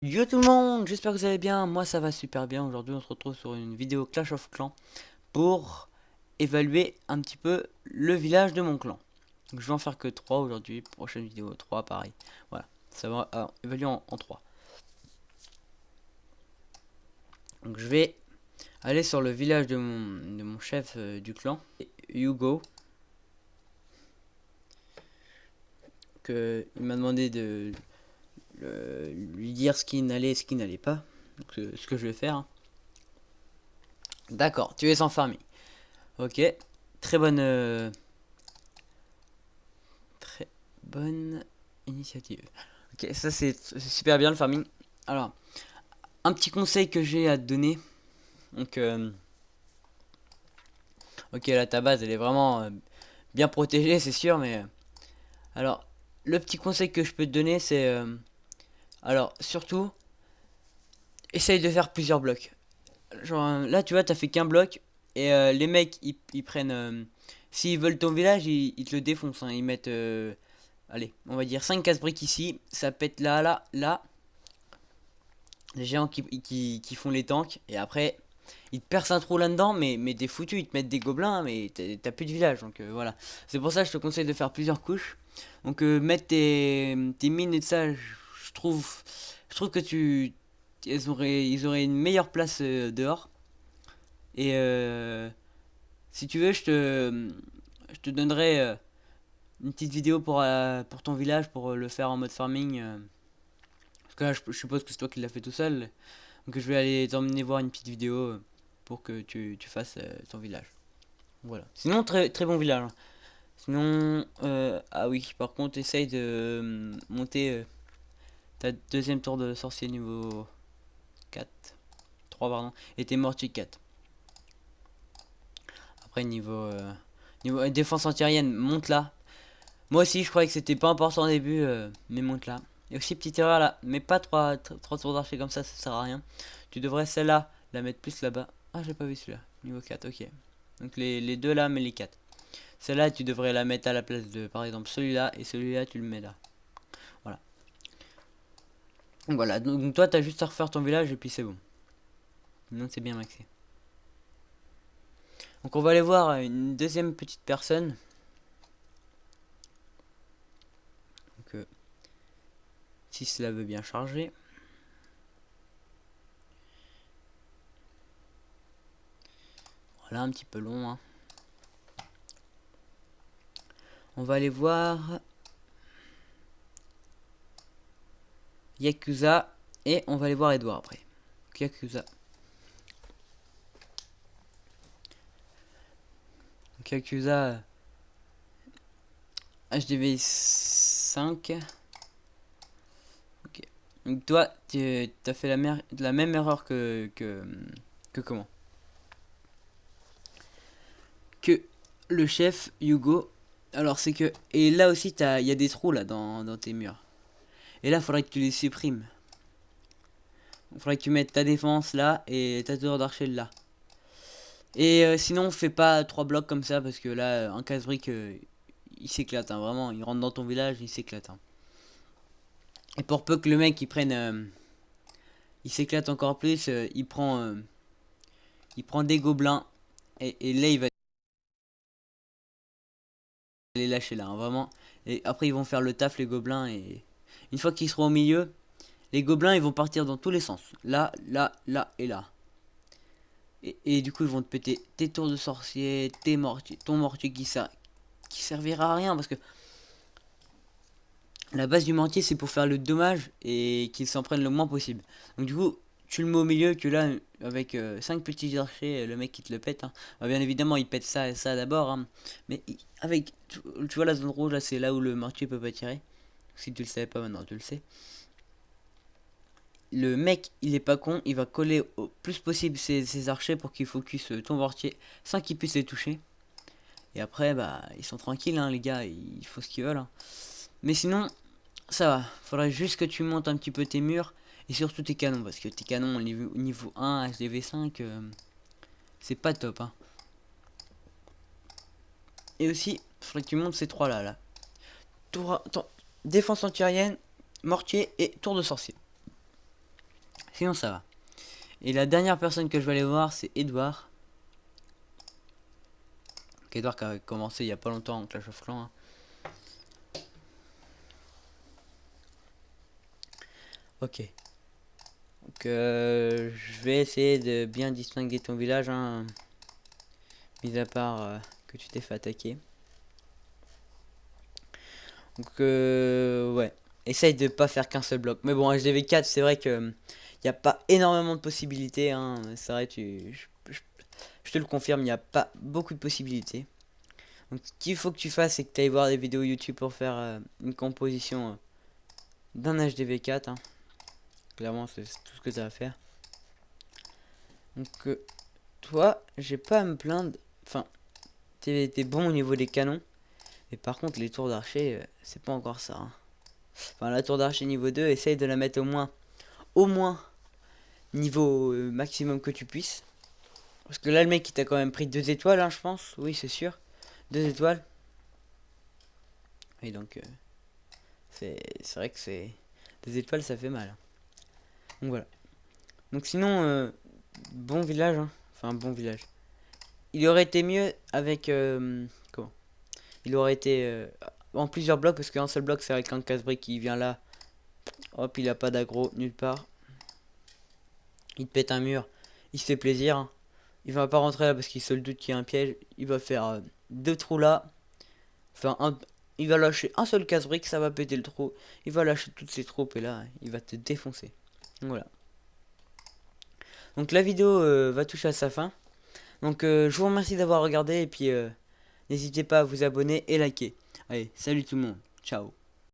Yo tout le monde, j'espère que vous allez bien, moi ça va super bien. Aujourd'hui on se retrouve sur une vidéo Clash of Clans pour évaluer un petit peu le village de mon clan. Donc je vais en faire que 3 aujourd'hui, prochaine vidéo 3 pareil. Voilà, ça va évaluer en 3. Donc je vais aller sur le village de mon chef du clan, Hugo. Que il m'a demandé de lui dire ce qui n'allait et ce qui n'allait pas. Donc ce que je vais faire, hein. D'accord, tu es sans farming. Ok, très bonne, très bonne initiative. Ok, ça c'est super bien le farming. Alors, un petit conseil que j'ai à te donner. Donc, ok, là ta base elle est vraiment bien protégée, c'est sûr, mais alors le petit conseil que je peux te donner, c'est alors surtout essaye de faire plusieurs blocs. Genre là, tu vois, t'as fait qu'un bloc et les mecs ils prennent, s'ils veulent ton village, ils te le défoncent, hein. Ils mettent allez, on va dire 5 casse-briques ici, ça pète là, là, là. Les géants qui font les tanks, et après, ils te percent un trou là-dedans, mais t'es foutu, ils te mettent des gobelins, mais t'as plus de village, donc voilà. C'est pour ça que je te conseille de faire plusieurs couches. Donc mettre tes mines et de ça, je trouve que ils auraient une meilleure place dehors. Et si tu veux, je te donnerai une petite vidéo pour ton village, pour le faire en mode farming. Parce que là, je suppose que c'est toi qui l'as fait tout seul. Donc je vais aller t'emmener voir une petite vidéo pour que tu fasses ton village. Voilà. Sinon, très, très bon village, hein. Sinon, ah oui, par contre, essaye de monter ta deuxième tour de sorcier niveau 4. 3 pardon. Et t'es mortier 4. Après, niveau défense antiaérienne, monte là. Moi aussi, je croyais que c'était pas important au début, mais monte là. Et aussi, petite erreur là, mais pas 3 tours d'archer comme ça sert à rien. Tu devrais celle-là la mettre plus là-bas. Ah, j'ai pas vu celui-là. Niveau 4, ok. Donc les deux là, mais les 4. Celle-là, tu devrais la mettre à la place de, par exemple, celui-là, et celui-là, tu le mets là. Voilà. Donc voilà, donc toi, t'as juste à refaire ton village, et puis c'est bon. Non, c'est bien maxé. Donc on va aller voir une deuxième petite personne. Donc, si cela veut bien charger. Voilà, un petit peu long, hein. On va aller voir Yakuza et on va aller voir Edouard après. Donc, Yakuza. Donc, Yakuza HDV 5. Ok. Donc toi, tu as fait la même erreur que comment? Que le chef Hugo. Alors c'est que et là aussi il y a des trous là dans tes murs. Et là, faudrait que tu les supprimes. Il faudrait que tu mettes ta défense là et ta tour d'archer là. Et sinon, fais pas 3 blocs comme ça parce que là, un casse-brique, il s'éclate, hein, vraiment. Il rentre dans ton village, il s'éclate, hein. Et pour peu que le mec il prenne, il s'éclate encore plus, il prend des gobelins et là il va les lâcher là, hein, vraiment. Et après ils vont faire le taf les gobelins et une fois qu'ils seront au milieu, les gobelins ils vont partir dans tous les sens. Là, là, là et là. Et du coup, ils vont te péter tes tours de sorcier, tes mortiers, ton mortier qui servira à rien parce que la base du mortier c'est pour faire le dommage et qu'il s'en prenne le moins possible. Donc, du coup, tu le mets au milieu que là, avec 5 petits archers, le mec qui te le pète, hein. Bah, bien évidemment, il pète ça et ça d'abord, hein. Mais avec, tu vois, la zone rouge là, c'est là où le mortier peut pas tirer. Si tu le savais pas maintenant, tu le sais. Le mec, il est pas con, il va coller au plus possible ses archers pour qu'il focus ton mortier sans qu'il puisse les toucher. Et après, bah, ils sont tranquilles, hein, les gars, ils font ce qu'ils veulent, hein. Mais sinon, ça va. Faudrait juste que tu montes un petit peu tes murs et surtout tes canons, parce que tes canons niveau 1, HDV5, c'est pas top, hein. Et aussi, faudrait que tu montes ces trois là. Défense antiaérienne, mortier et tour de sorcier. Sinon ça va. Et la dernière personne que je vais aller voir, c'est Edouard. Donc Edouard qui a commencé il y a pas longtemps en Clash of Clans. Hein. Ok. Donc je vais essayer de bien distinguer ton village. Hein, mis à part que tu t'es fait attaquer. Donc ouais. Essaye de pas faire qu'un seul bloc. Mais bon, HDV4, c'est vrai que il n'y a pas énormément de possibilités. Hein. C'est vrai, je te le confirme, il n'y a pas beaucoup de possibilités. Donc ce qu'il faut que tu fasses, c'est que tu ailles voir des vidéos YouTube pour faire une composition d'un HDV4. Hein. Clairement, c'est tout ce que tu as à faire. Donc toi, j'ai pas à me plaindre. Enfin, t'es bon au niveau des canons. Mais par contre, les tours d'archer, c'est pas encore ça. Hein. Enfin, la tour d'archer niveau 2, essaye de la mettre au moins niveau maximum que tu puisses. Parce que là, le mec, il t'a quand même pris 2 étoiles, hein, je pense. Oui, c'est sûr. 2 étoiles. Et donc, c'est vrai que c'est... 2 étoiles, ça fait mal. Donc voilà. Donc sinon, bon village. Hein. Enfin, bon village. Il aurait été mieux avec... comment? Il aurait été en plusieurs blocs. Parce qu'un seul bloc, c'est avec un casse-brique qui vient là. Hop, il a pas d'aggro nulle part. Il te pète un mur. Il se fait plaisir. Hein. Il va pas rentrer là parce qu'il se le doute qu'il y a un piège. Il va faire 2 trous là. Enfin, il va lâcher un seul casse-brique, ça va péter le trou. Il va lâcher toutes ses troupes et là, il va te défoncer. Donc, voilà. Donc la vidéo va toucher à sa fin. Donc je vous remercie d'avoir regardé et puis n'hésitez pas à vous abonner et liker. Allez, salut tout le monde. Ciao.